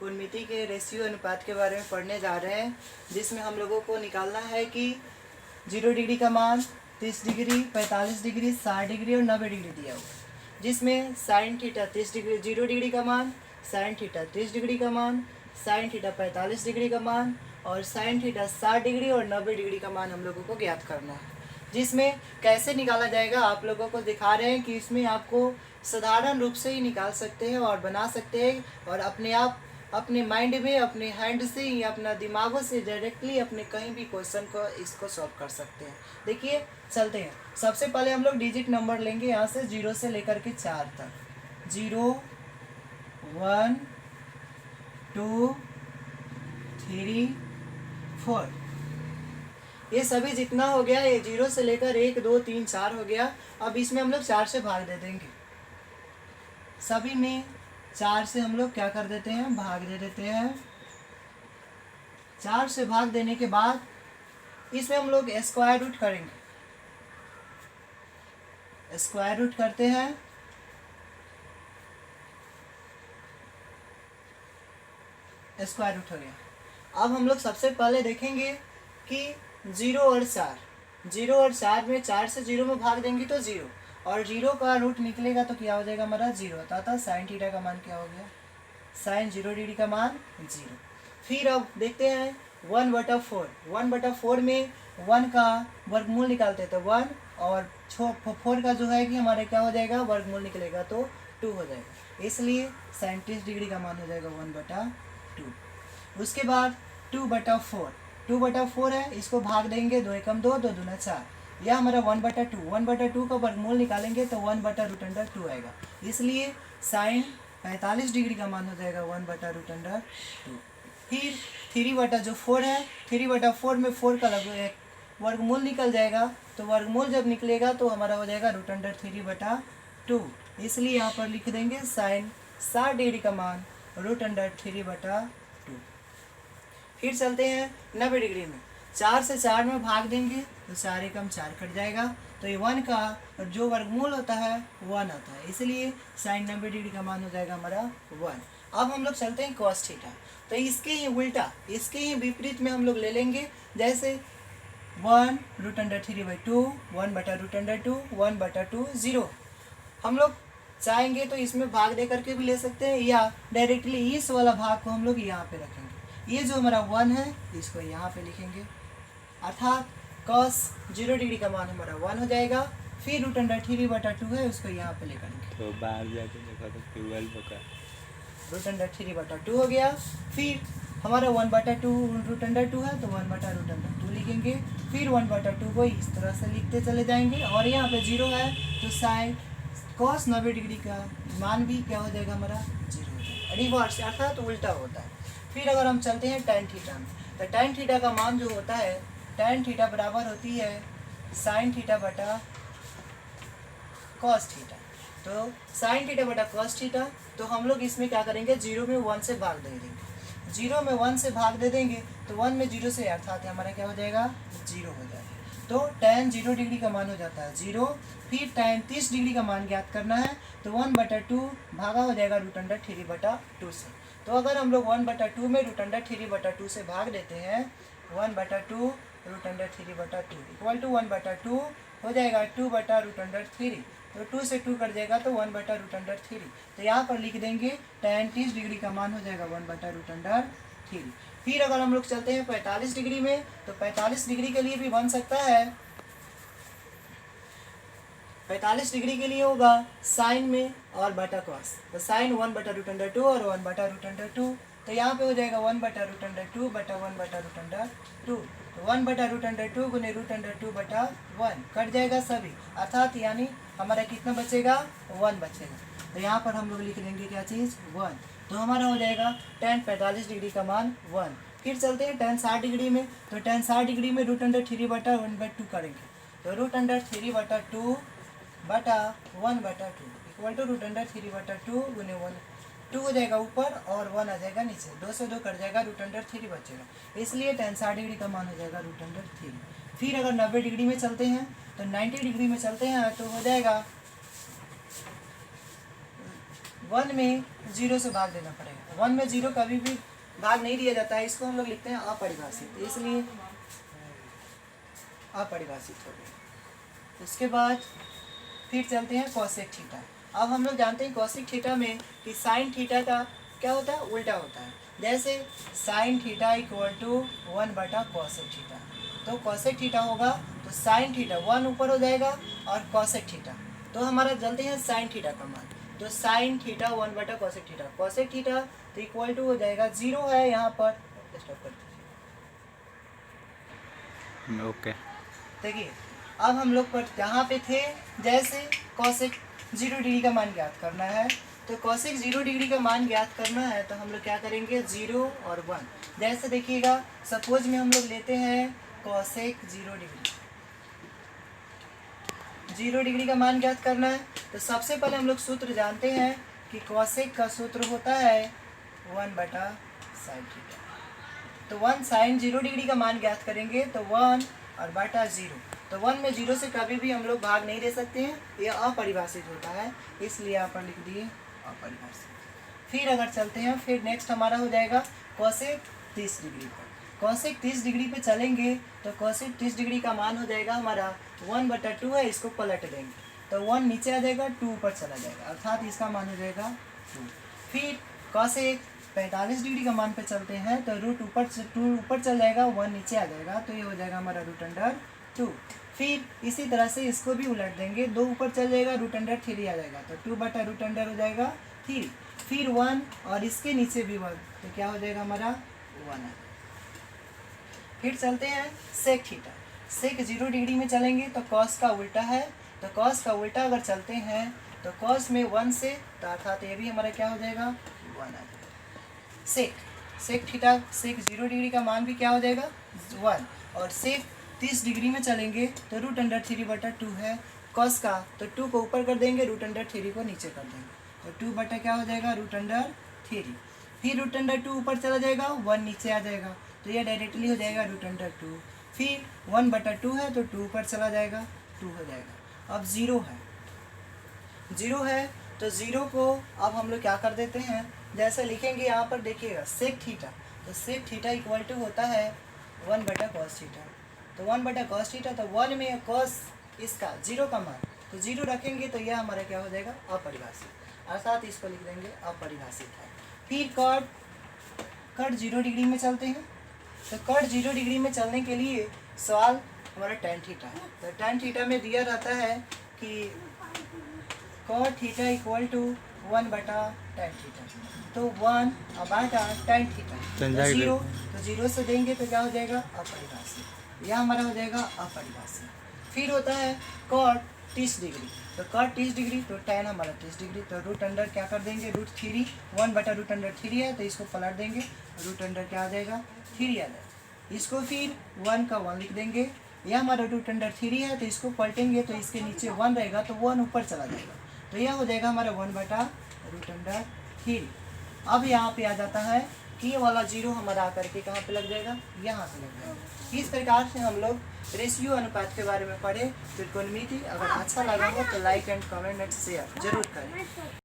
कोणमिति के रेशियो अनुपात के बारे में पढ़ने जा रहे हैं, जिसमें हम लोगों को निकालना है कि 0 डिग्री का मान 30 डिग्री, 45 डिग्री, 60 डिग्री और 90 डिग्री दिया हुआ है, जिसमें साइन थीटा 30 डिग्री 0 डिग्री का मान, साइन थीटा 30 डिग्री का मान, साइन थीटा 45 डिग्री का मान और साइन थीटा 60 डिग्री और 90 डिग्री का मान हम लोगों को ज्ञात करना है। जिसमें कैसे निकाला जाएगा आप लोगों को दिखा रहे हैं कि इसमें आपको साधारण रूप से ही निकाल सकते हैं और बना सकते हैं और अपने आप अपने माइंड में अपने हैंड से या अपना दिमागों से डायरेक्टली अपने कहीं भी क्वेश्चन को इसको सॉल्व कर सकते हैं। देखिए चलते हैं। सबसे पहले हम लोग डिजिट नंबर लेंगे यहाँ से 0 से लेकर के 4 तक। 0 1 2 3 4, ये सभी जितना हो गया, ये 0 से लेकर 1 2 3 4 हो गया। अब इसमें हम लोग 4 से भाग दे देंगे। सभी में 4 से हम लोग क्या कर देते हैं, भाग दे देते हैं। 4 से भाग देने के बाद इसमें हम लोग स्क्वायर रूट करेंगे। स्क्वायर रूट करते हैं। स्क्वायर रूट हो गया। अब हम लोग सबसे पहले देखेंगे कि 0 और 4, 0 और 4 में 4 से 0 में भाग देंगे तो 0 और 0 का रूट निकलेगा तो क्या हो जाएगा हमारा 0। अतः साइन थीटा का मान क्या हो गया, साइन 0 डिग्री का मान 0। फिर अब देखते हैं 1/4, 1/4 में 1 का वर्गमूल निकालते हैं तो 1 और 4 का जो है कि हमारे क्या हो जाएगा, वर्गमूल निकलेगा तो 2 हो जाएगा। इसलिए साइन 30 डिग्री का मान हो जाएगा 1/2। उसके बाद 2/4, 2/4 है, इसको भाग देंगे, 2 एकम 2, 2 दूना 4, यह हमारा 1/2, 1/2 का वर्गमूल निकालेंगे तो 1/√2 आएगा। इसलिए साइन 45 डिग्री का मान हो जाएगा 1/√2। फिर 3/4 है, 3/4 में 4 का वर्गमूल निकल जाएगा तो वर्गमूल जब निकलेगा तो हमारा हो जाएगा √3/2। इसलिए यहाँ पर लिख देंगे साइन 60 डिग्री का मान √3/2। फिर चलते हैं 90 डिग्री में। 4 से 4 में भाग देंगे तो 4 एकम 4 कट जाएगा तो ये 1 का जो वर्गमूल होता है 1 आता है। इसलिए साइन 90 डिग्री का मान हो जाएगा हमारा 1। अब हम लोग चलते हैं कॉस थीटा। तो इसके ही उल्टा, इसके ही विपरीत में हम लोग ले लेंगे। जैसे 1√3/2, 1/√2, 1/2, 0। हम लोग चाहेंगे तो इसमें भाग दे करके भी ले सकते हैं या डायरेक्टली इस वाला भाग को हम लोग यहाँ पे रखेंगे। ये जो हमारा 1 है इसको यहाँ पे लिखेंगे, अर्थात cos 0 डिग्री का मान हमारा 1 हो जाएगा। फिर √3/2 है, उसको यहाँ पे लिखेंगे तो बाहर जाके देखा तो 12 का √3/2 हो गया। फिर हमारा 1/2 है तो 1/√2 लिखेंगे। फिर 1/2 को इस तरह से लिखते चले जाएंगे और यहाँ पे 0 है तो साइन cos 90 डिग्री का मान भी क्या हो जाएगा हमारा 0 हो जाएगा। रिवर्स अर्थात उल्टा होता है। फिर अगर हम चलते हैं tan थीटा में तो tan थीटा का मान जो होता है, tan थीटा बराबर होती है साइन थीटा बटा cos थीटा। तो साइन थीटा बटा cos थीटा, तो हम लोग इसमें क्या करेंगे, 0 में 1 से भाग दे देंगे। 0 में 1 से भाग दे देंगे तो 1 में 0 से अर्थात हमारा क्या हो जाएगा 0 हो जाएगा। तो tan 0 डिग्री का मान हो जाता है 0। फिर tan 30 डिग्री का मान ज्ञात करना है तो 1/2 भागा हो जाएगा √3/2 से। तो अगर हम लोग 1/2 में √3/2 से भाग देते हैं, 1/2 √3/2 इक्वल टू 1/2 हो जाएगा 2/√3। तो 2 से 2 कट जाएगा तो 1/√3। तो यहाँ पर लिख देंगे tan 30 डिग्री का मान हो जाएगा 1/√3। फिर अगर हम लोग चलते हैं 45 डिग्री में तो 45 डिग्री के लिए भी बन सकता है। 45 डिग्री के लिए होगा साइन में और बटा कॉस, तो साइन 1/√2 और 1/√2। तो यहाँ पे हो जाएगा 1/√2 बटा 1/√2। तो 1/√2 गुने √2/1 कट जाएगा सभी, अर्थात यानी हमारा कितना बचेगा 1 बचेगा। तो यहाँ पर हम लोग लिख देंगे क्या चीज़ 1। तो हमारा हो जाएगा tan 45 डिग्री का मान 1। फिर चलते हैं tan 60 डिग्री में। तो tan 60 डिग्री में √3/1/2 करेंगे तो √3/2 बटा 1/2 इक्वल टू √3/2 गुने 1, 2 हो जाएगा ऊपर और 1 आ जाएगा नीचे, 2 से 2 कट जाएगा, √3 बचेगा। इसलिए tan 60 डिग्री का मान हो जाएगा √3। फिर अगर 90 डिग्री में चलते हैं तो 90 डिग्री में चलते हैं तो हो जाएगा 1 में 0 से भाग देना पड़ेगा। 1 में 0 कभी भी भाग नहीं दिया जाता है, इसको हम लोग लिखते हैं अपरिभाषित, इसलिए अपरिभाषित हो गया। उसके बाद फिर चलते हैं कॉसेक थीटा। अब हम लोग जानते हैं कॉसेक थीटा में कि साइन थीटा का क्या होता है, उल्टा होता है। जैसे साइन थीटा इक्वल टू 1 बटा कॉसेक थीटा, तो कॉसेक थीटा होगा तो साइन थीटा 1 ऊपर हो जाएगा और कॉसेक थीटा, तो हमारा जल्दी है साइन थीटा का मान, तो साइन थीटा 1 बटा कॉसेक थीटा, कॉसेक थीटा तो इक्वल टू हो जाएगा 0 है यहाँ पर। स्टॉप कर दीजिए। ओके। देखिए अब हम लोग पर जहाँ पे थे, जैसे कॉसेक 0 डिग्री का मान ज्ञात करना है, तो कॉसेक 0 डिग्री का मान ज्ञात करना है तो हम लोग क्या करेंगे 0 और 1। जैसे देखिएगा सपोज में हम लोग लेते हैं कॉसेक 0 डिग्री, 0 डिग्री का मान ज्ञात करना है तो सबसे पहले हम लोग सूत्र जानते हैं कि कॉसेक का सूत्र होता है 1 बटा साइन थीटा। तो 1 साइन 0 डिग्री का मान ज्ञात करेंगे तो 1 और बटा 0, तो 1 में 0 से कभी भी हम लोग भाग नहीं दे सकते हैं, यह अपरिभाषित होता है, इसलिए यहाँ पर लिख दिए अपरिभाषित। फिर अगर चलते हैं, फिर नेक्स्ट हमारा हो जाएगा कॉसेक 30 डिग्री पर। कॉसेक 30 डिग्री पे चलेंगे तो कॉसेक 30 डिग्री का मान हो जाएगा हमारा 1 बटा 2 है, इसको पलट देंगे तो 1 नीचे आ जाएगा, 2 ऊपर चला जाएगा, अर्थात इसका मान हो जाएगा 2। फिर कॉसेक 45 डिग्री का मान पे चलते हैं तो रूट ऊपर 2 ऊपर चल जाएगा, 1 नीचे आ जाएगा, तो ये हो जाएगा हमारा √2। फिर इसी तरह से इसको भी उलट देंगे, 2 ऊपर चल जाएगा, √3 आ जाएगा, तो 2 बटा √3 हो जाएगा 3। फिर 1 और इसके नीचे भी 1, तो क्या हो जाएगा हमारा 1 है। फिर चलते हैं सेक थीटा। सेक 0 डिग्री में चलेंगे तो कॉस का उल्टा है, तो कॉस का उल्टा अगर चलते हैं तो कॉस में 1 से, तो अर्थात ये भी हमारा क्या हो जाएगा 1 आ जाएगा। सेक थीटा, सेक 0 डिग्री का मान भी क्या हो जाएगा 1, और सेक 30 डिग्री में चलेंगे तो √3 बटा 2 है कॉस का, तो 2 को ऊपर कर देंगे, √3 को नीचे कर देंगे, तो 2 बटा क्या हो जाएगा √3। फिर √2 ऊपर चला जाएगा, 1 नीचे आ जाएगा, तो यह डायरेक्टली हो जाएगा √2। फिर 1 बटा 2 है तो 2 ऊपर चला जाएगा, 2 हो जाएगा। अब 0 है तो 0 को अब हम लोग क्या कर देते हैं, जैसे लिखेंगे यहाँ पर देखिएगा सेक थीटा, तो सेक थीटा इक्वल टू होता है 1 बटा कॉस थीटा, तो 1 बटा कॉस थीटा, तो 1 में कॉस इसका 0 का मान, तो 0 रखेंगे तो यह हमारा क्या हो जाएगा अपरिभाषित, अर्थात इसको लिख देंगे अपरिभाषित है। फिर कट 0 डिग्री में चलते हैं, तो कट 0 डिग्री में चलने के लिए सवाल हमारा tan थीटा है, तो tan थीटा में दिया रहता है कि कॉट थीटा इक्वल टू 1 बटा tan थीटा, तो 1 बटा tan थीटा, तो 0 से देंगे तो क्या हो जाएगा अपरिभाषित, यह हमारा हो जाएगा अपरिभाषित। फिर होता है कॉट 30 डिग्री, तो कॉट 30 डिग्री तो tan हमारा 30 डिग्री, तो √अंडर क्या कर देंगे √3, 1 बटा √3 है तो इसको पलट देंगे, √अंडर क्या आ जाएगा 3 आ जाएगा, इसको फिर 1 का 1 लिख देंगे, यह हमारा √3 है तो इसको पलटेंगे तो इसके नीचे 1 रहेगा, तो 1 ऊपर चला जाएगा, तो यह हो जाएगा हमारा 1 बटा √3। अब यहाँ पे आ जाता है कि ये वाला 0 हमारा आकर के कहाँ पे लग जाएगा, यहाँ पे लग जाएगा। इस प्रकार से हम लोग रेशियो अनुपात के बारे में पढ़े, त्रिकोणमिति। अगर अच्छा लगा हो तो like and comment and share जरूर करें।